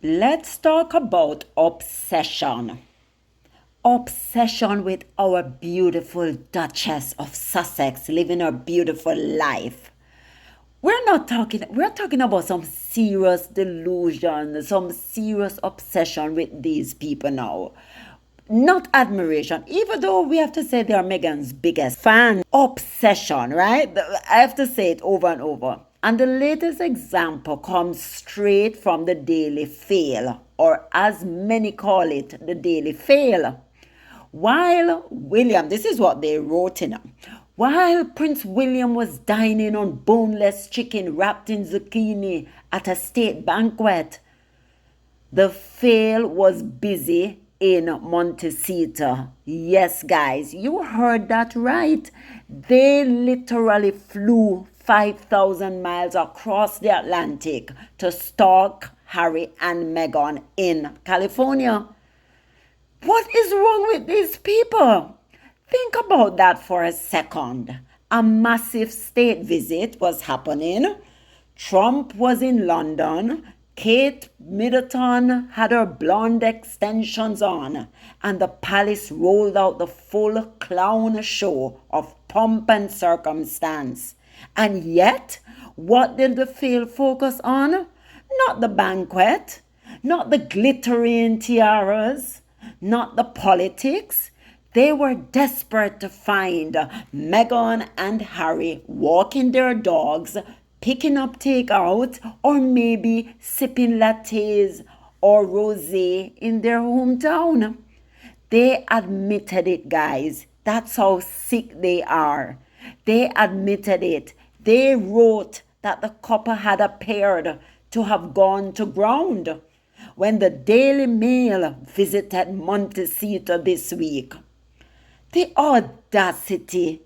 Let's talk about obsession. Obsession with our beautiful Duchess of Sussex living her beautiful life. We're talking about some serious delusion, some serious obsession with these people now. Not admiration, even though we have to say they are Meghan's biggest fan. Obsession, right? I have to say it over and over. And the latest example comes straight from the Daily Fail, or as many call it, the Daily Fail. While William, this is what they wrote in them. While Prince William was dining on boneless chicken wrapped in zucchini at a state banquet, the Fail was busy in Montecito. Yes, guys, you heard that right. They literally flew 5,000 miles across the Atlantic to stalk Harry and Meghan in California. What is wrong with these people? Think about that for a second. A massive state visit was happening. Trump was in London. Kate Middleton had her blonde extensions on, and the palace rolled out the full clown show of pomp and circumstance. And yet, what did the field focus on? Not the banquet, not the glittering tiaras, not the politics. They were desperate to find Meghan and Harry walking their dogs, picking up takeout, or maybe sipping lattes or rosé in their hometown. They admitted it, guys. That's how sick they are. They admitted it. They wrote that the couple had appeared to have gone to ground when the Daily Mail visited Montecito this week. The audacity,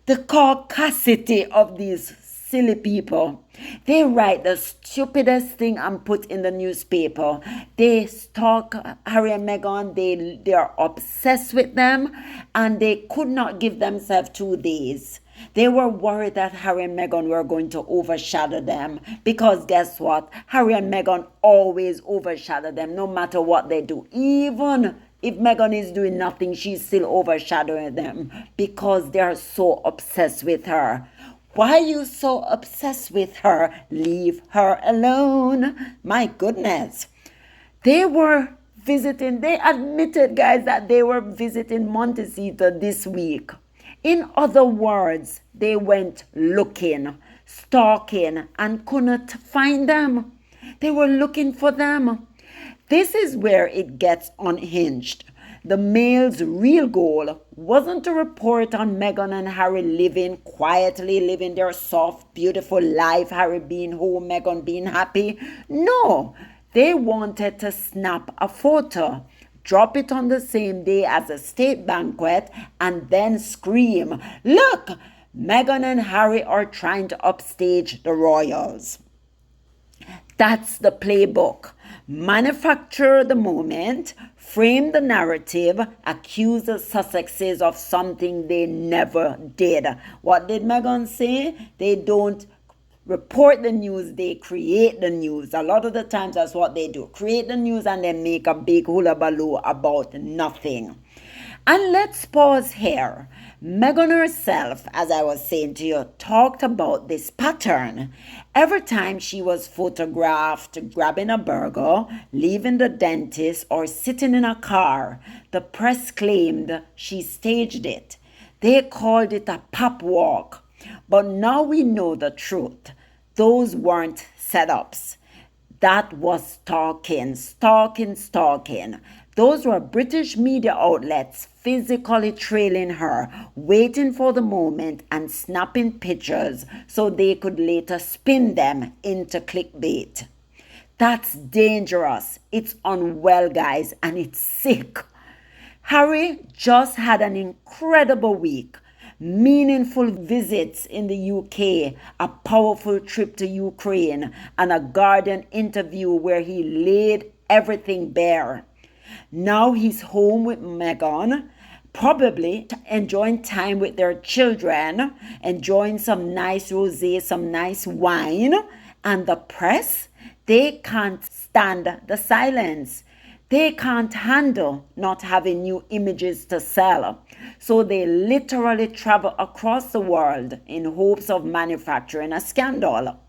the caucasity of these silly people. They write the stupidest thing and put in the newspaper. They stalk Harry and Meghan. They are obsessed with them, and they could not give themselves 2 days. They were worried that Harry and Meghan were going to overshadow them, because guess what? Harry and Meghan always overshadow them no matter what they do. Even if Meghan is doing nothing, she's still overshadowing them because they are so obsessed with her. Why are you so obsessed with her? Leave her alone. My goodness. They admitted, guys, that they were visiting Montecito this week. In other words, they went looking, stalking, and couldn't find them. They were looking for them. This is where it gets unhinged. The Mail's real goal wasn't to report on Meghan and Harry quietly living their soft, beautiful life, Harry being home, Meghan being happy. No, they wanted to snap a photo, drop it on the same day as a state banquet, and then scream, "Look, Meghan and Harry are trying to upstage the royals." That's the playbook. Manufacture the moment, frame the narrative, accuse the Sussexes of something they never did. What did Meghan say? They don't report the news, they create the news. A lot of the times that's what they do. Create the news and then make a big hullabaloo about nothing. And let's pause here. Meghan herself, as I was saying to you, talked about this pattern. Every time she was photographed grabbing a burger, leaving the dentist, or sitting in a car, the press claimed she staged it. They called it a pop walk. But now we know the truth. Those weren't setups. That was stalking. Those were British media outlets physically trailing her, waiting for the moment and snapping pictures so they could later spin them into clickbait. That's dangerous. It's unwell, guys, and it's sick. Harry just had an incredible week. Meaningful visits in the UK, a powerful trip to Ukraine, and a Guardian interview where he laid everything bare. Now he's home with Meghan, probably enjoying time with their children, enjoying some nice rosé, some nice wine. And the press, They can't stand the silence. They can't handle not having new images to sell. So they literally travel across the world in hopes of manufacturing a scandal.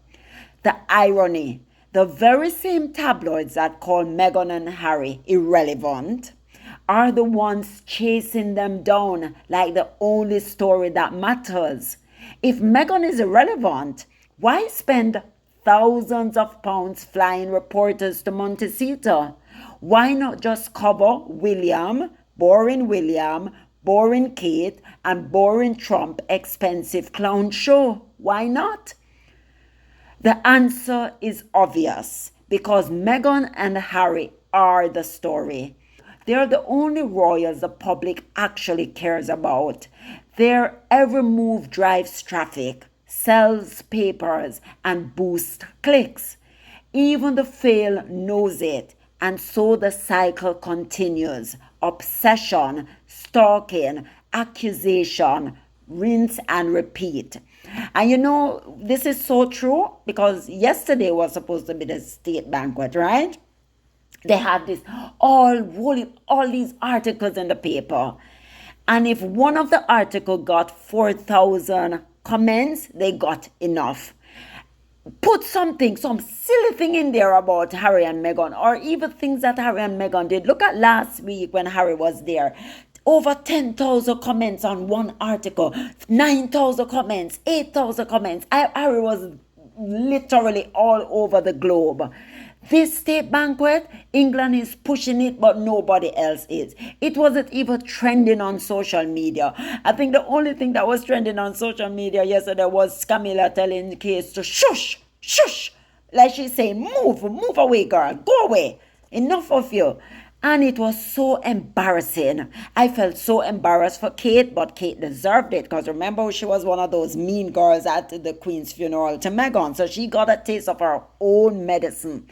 The irony, the very same tabloids that call Meghan and Harry irrelevant are the ones chasing them down like the only story that matters. If Meghan is irrelevant, why spend thousands of pounds flying reporters to Montecito? Why not just cover William, boring Kate, and boring Trump expensive clown show? Why not? The answer is obvious because Meghan and Harry are the story. They're the only royals the public actually cares about. Their every move drives traffic, sells papers, and boosts clicks. Even the fail knows it, and so the cycle continues. Obsession, stalking, accusation, rinse and repeat. And this is so true because yesterday was supposed to be the state banquet, right? They had this all these articles in the paper. And if one of the article got 4,000 comments, they got enough. Put some silly thing in there about Harry and Meghan, or even things that Harry and Meghan did. Look at last week when Harry was there. Over 10,000 comments on one article, 9,000 comments, 8,000 comments. Harry was literally all over the globe. This state banquet, England is pushing it, but nobody else is. It wasn't even trending on social media. I think the only thing that was trending on social media yesterday was Camilla telling Kate to shush, shush. Like she's saying, move away, girl, go away. Enough of you. And it was so embarrassing. I felt so embarrassed for Kate, but Kate deserved it because remember, she was one of those mean girls at the Queen's funeral to Meghan. So she got a taste of her own medicine.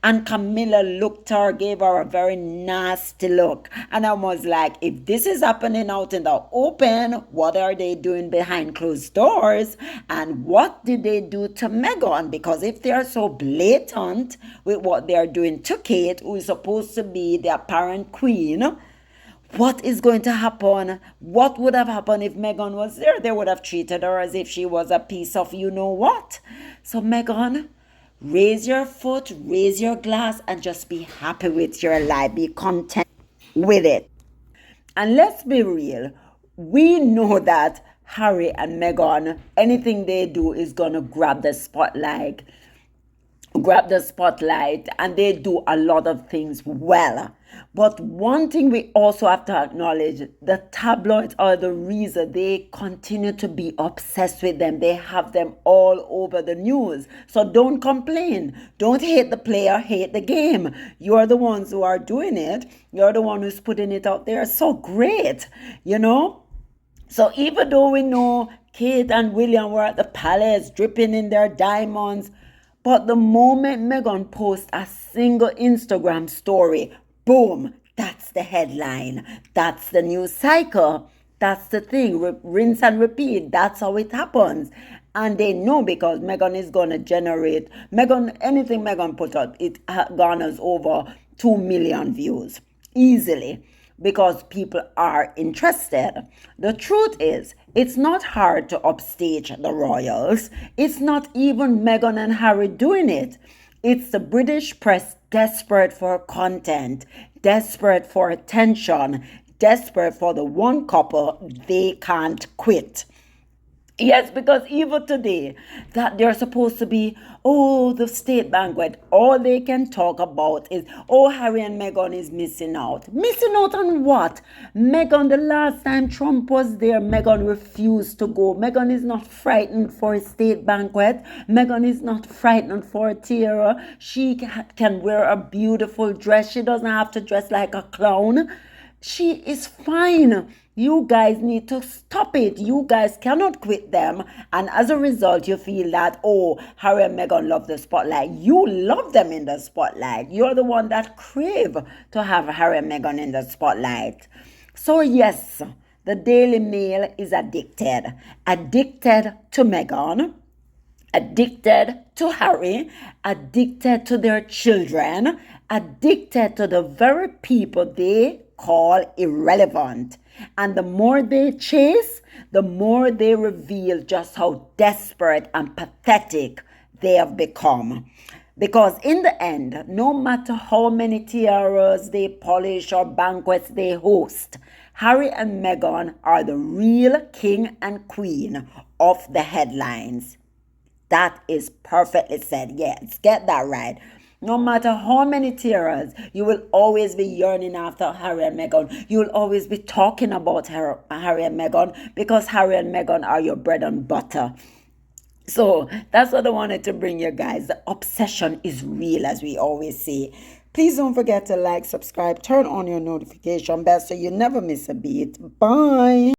And Camilla looked her, gave her a very nasty look. And I was like, if this is happening out in the open, what are they doing behind closed doors? And what did they do to Meghan? Because if they are so blatant with what they are doing to Kate, who is supposed to be the apparent queen, what is going to happen? What would have happened if Meghan was there? They would have treated her as if she was a piece of you-know-what. So Meghan, raise your foot, raise your glass, and just be happy with your life. Be content with it. And let's be real. We know that Harry and Meghan, anything they do is going to grab the spotlight, and they do a lot of things well. But one thing we also have to acknowledge, the tabloids are the reason they continue to be obsessed with them. They have them all over the news. So don't complain. Don't hate the player, hate the game. You're the ones who are doing it. You're the one who's putting it out there. So great, So even though we know Kate and William were at the palace dripping in their diamonds, but the moment Meghan posts a single Instagram story, boom, that's the headline. That's the news cycle. That's the thing. Rinse and repeat. That's how it happens. And they know because Meghan is going to generate, anything Meghan put out, it garners over 2 million views easily because people are interested. The truth is, it's not hard to upstage the royals. It's not even Meghan and Harry doing it. It's the British press desperate for content, desperate for attention, desperate for the one couple they can't quit. Yes, because even today, that they're supposed to be, the state banquet, all they can talk about is, Harry and Meghan is missing out. Missing out on what? Meghan, the last time Trump was there, Meghan refused to go. Meghan is not frightened for a state banquet. Meghan is not frightened for a tiara. She can wear a beautiful dress. She doesn't have to dress like a clown. She is fine. You guys need to stop it. You guys cannot quit them. And as a result, you feel that, Harry and Meghan love the spotlight. You love them in the spotlight. You're the one that crave to have Harry and Meghan in the spotlight. So yes, the Daily Mail is addicted to Meghan. addicted to Harry, addicted to their children, addicted to the very people they call irrelevant. And the more they chase, the more they reveal just how desperate and pathetic they have become. Because in the end, no matter how many tiaras they polish or banquets they host, Harry and Meghan are the real king and queen of the headlines. That is perfectly said. Yes, get that right. No matter how many tiaras, you will always be yearning after Harry and Meghan. You will always be talking about Harry and Meghan because Harry and Meghan are your bread and butter. So that's what I wanted to bring you guys. The obsession is real, as we always say. Please don't forget to like, subscribe, turn on your notification bell so you never miss a beat. Bye.